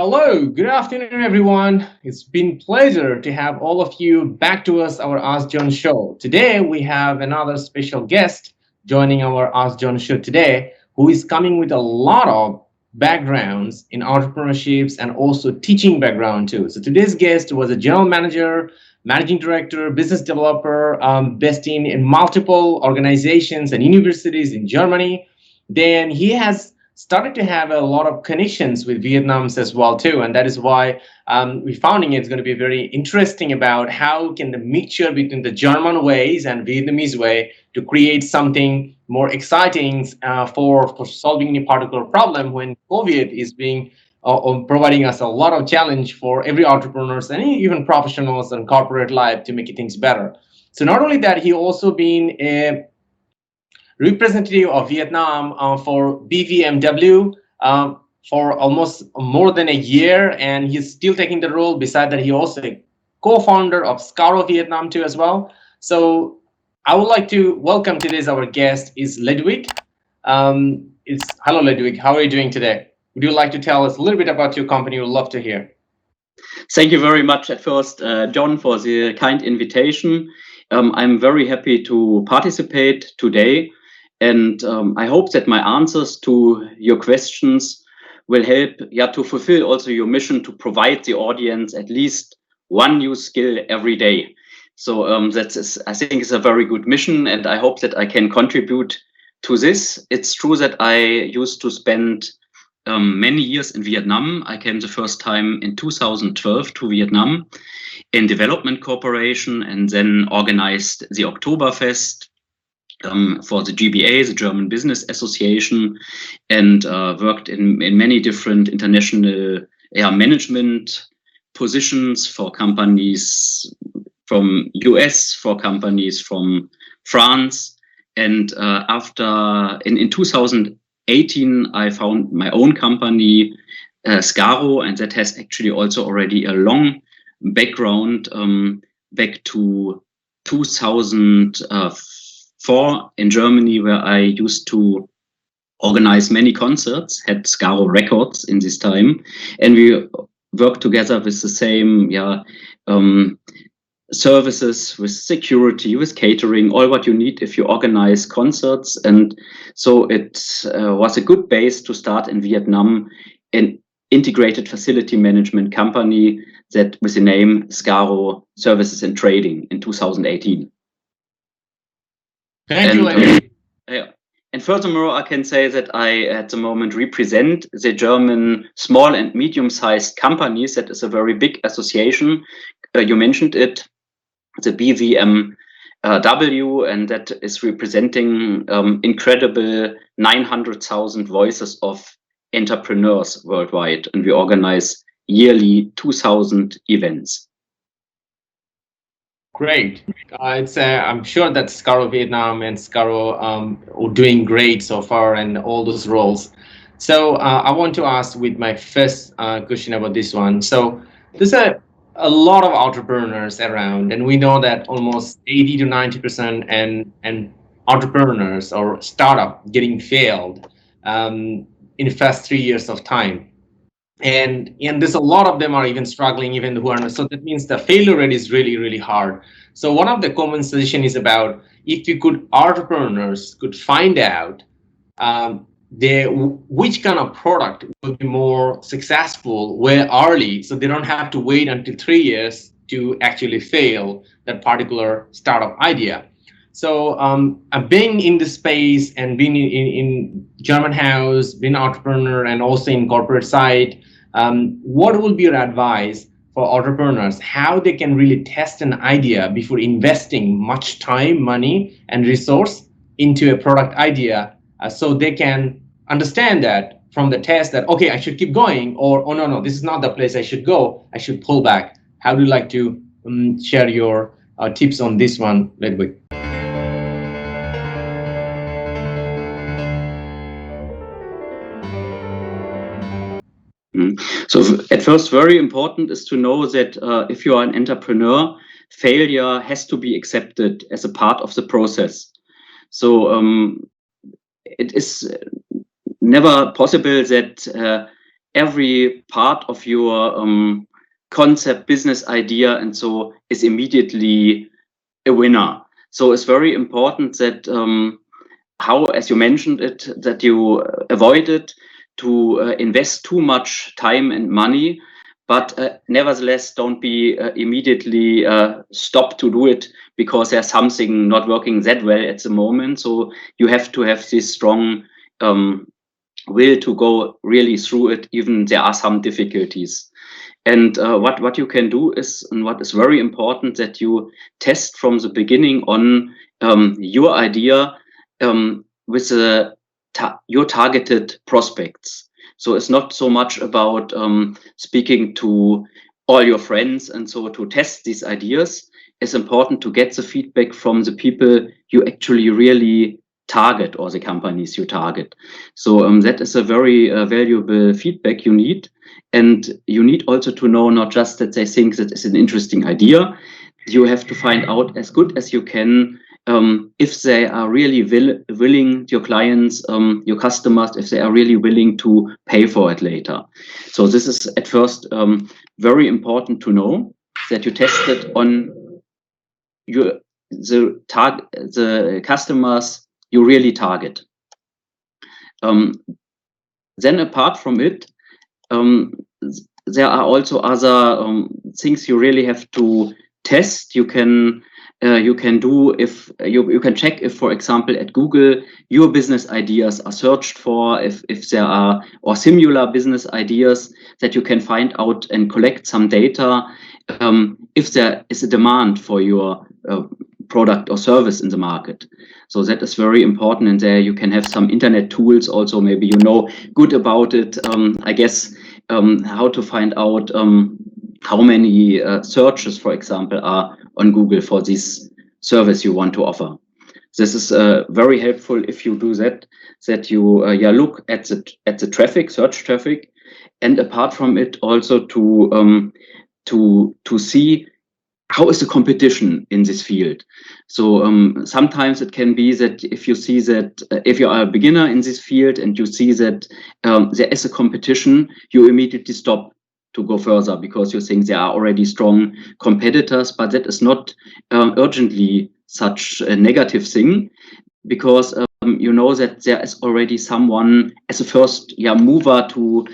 Hello, good afternoon, everyone. It's been pleasure to have all of you back to us, our Ask John show. Today, we have another special guest joining our Ask John show today, who is coming with a lot of backgrounds in entrepreneurships and also teaching background too. So today's guest was a general manager, managing director, business developer, based in multiple organizations and universities in Germany. Then he has started to have a lot of connections with Vietnams as well too, and that is why we founding it's going to be very interesting about how can the mixture between the German ways and Vietnamese way to create something more exciting for solving any particular problem when COVID is being providing us a lot of challenge for every entrepreneurs and even professionals and corporate life to make things better. So not only that, he also been a representative of Vietnam for BVMW for almost more than a year, and he's still taking the role. Beside that, he also a co-founder of Scaro Vietnam too as well. So I would like to welcome today's our guest is Ludwig. Hello Ludwig, how are you doing today? Would you like to tell us a little bit about your company? We'd love to hear. Thank you very much at first, John, for the kind invitation. I'm very happy to participate today. And I hope that my answers to your questions will help to fulfill also your mission to provide the audience at least one new skill every day. So I think it's a very good mission, and I hope that I can contribute to this. It's true that I used to spend many years in Vietnam. I came the first time in 2012 to Vietnam in development cooperation, and then organized the Oktoberfest for the GBA, the German Business Association, and worked in many different international management positions for companies from US, for companies from France. And in 2018, I found my own company, Scaro, and that has actually also already a long background back to 2004 in Germany, where I used to organize many concerts, had Scaro Records in this time, and we worked together with the same services, with security, with catering, all what you need if you organize concerts. And so it was a good base to start in Vietnam an integrated facility management company that with the name Scaro Services and Trading in 2018. And furthermore, I can say that I, at the moment, represent the German small and medium-sized companies. That is a very big association. You mentioned it, the BVMW, and that is representing incredible 900,000 voices of entrepreneurs worldwide. And we organize yearly 2,000 events. Great. I'm sure that Scaro Vietnam and Scaro are doing great so far and all those roles. So I want to ask with my first question about this one. So there's a lot of entrepreneurs around, and we know that almost 80 to 90% and entrepreneurs or startup getting failed in the first 3 years of time. And there's a lot of them are even struggling, even who are, so that means the failure rate is really, really hard. So one of the common suggestion is about if you could, entrepreneurs could find out which kind of product will be more successful where early, so they don't have to wait until 3 years to actually fail that particular startup idea. So I've been in the space and been in German house, been an entrepreneur and also in corporate side. What will be your advice for entrepreneurs, how they can really test an idea before investing much time, money, and resource into a product idea, so they can understand that from the test that, okay, I should keep going, or, oh, no, this is not the place I should go, I should pull back. How do you like to share your tips on this one, Ludwig? So at first, very important is to know that if you are an entrepreneur, failure has to be accepted as a part of the process. So it is never possible that every part of your concept, business idea, and so is immediately a winner. So it's very important that how, as you mentioned it, that you avoid it to invest too much time and money, but nevertheless don't be immediately stop to do it because there's something not working that well at the moment. So you have to have this strong will to go really through it, even there are some difficulties. And what you can do is, and what is very important, that you test from the beginning on your idea with your targeted prospects. So it's not so much about speaking to all your friends and so to test these ideas. It's important to get the feedback from the people you actually really target, or the companies you target. So that is a very valuable feedback you need. And you need also to know not just that they think that it's an interesting idea. You have to find out as good as you can if they are really willing, your clients, your customers, if they are really willing to pay for it later. So this is at first very important to know, that you test it on the customers you really target. Then apart from it, there are also other things you really have to test. You can do if you can check if, for example, at Google your business ideas are searched for, if there are or similar business ideas, that you can find out and collect some data if there is a demand for your product or service in the market. So that is very important, and there you can have some internet tools also, maybe you know good about it, I guess, how to find out how many searches, for example, are on Google for this service you want to offer. This is very helpful if you do that you look at the traffic, search traffic, and apart from it also to see how is the competition in this field. So sometimes it can be that if you see that if you are a beginner in this field and you see that there is a competition, you immediately stop to go further because you think there are already strong competitors. But that is not urgently such a negative thing, because you know that there is already someone as a first mover to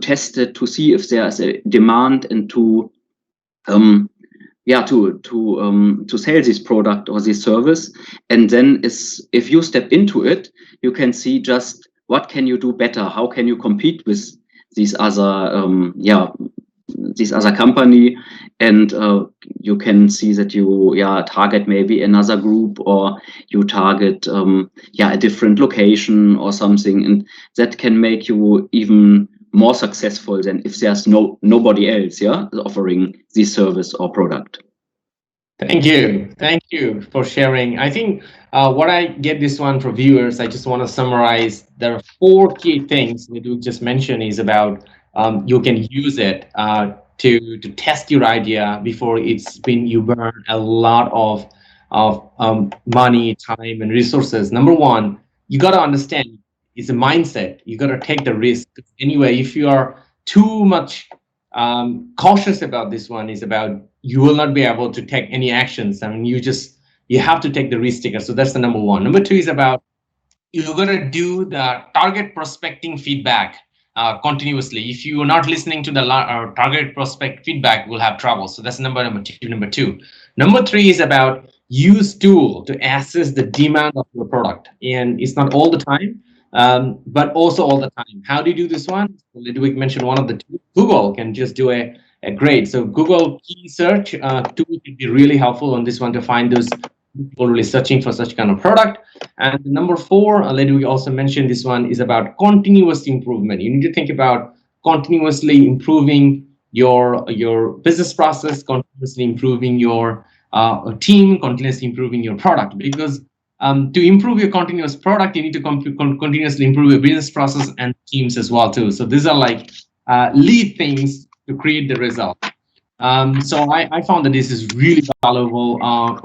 test it, to see if there is a demand, and to sell this product or this service. And then if you step into it, you can see just what can you do better, how can you compete with these other company, and you can see that you target maybe another group, or you target a different location or something, and that can make you even more successful than if there's nobody else offering this service or product. Thank you for sharing. I think what I get this one for viewers, I just want to summarize. There are 4 key things that you just mentioned is about you can use it to test your idea before you burn a lot of money, time, and resources. Number 1, you got to understand it's a mindset. You got to take the risk. Anyway, if you are too much cautious about this one, is about you will not be able to take any actions. I mean, you have to take the risk taker. So that's the number 1. Number 2 is about you're going to do the target prospecting feedback continuously. If you are not listening to the target prospect feedback, we'll have trouble. So that's number 2. Number 3 is about use tool to assess the demand of your product. And it's not all the time, but also all the time. How do you do this one? Ludwig mentioned one of the tools. Google can just do a great. So Google key search tool can be really helpful on this one to find those people really searching for such kind of product. And number 4, Ludwig also mentioned this one is about continuous improvement. You need to think about continuously improving your business process, continuously improving your team, continuously improving your product, because to improve your continuous product, you need to continuously improve your business process and teams as well too. So these are like lead things to create the result. So I found that this is really valuable 4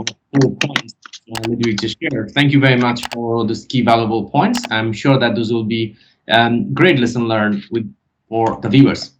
points that we just shared. Thank you very much for those key valuable points. I'm sure that those will be great lesson learned with for the viewers?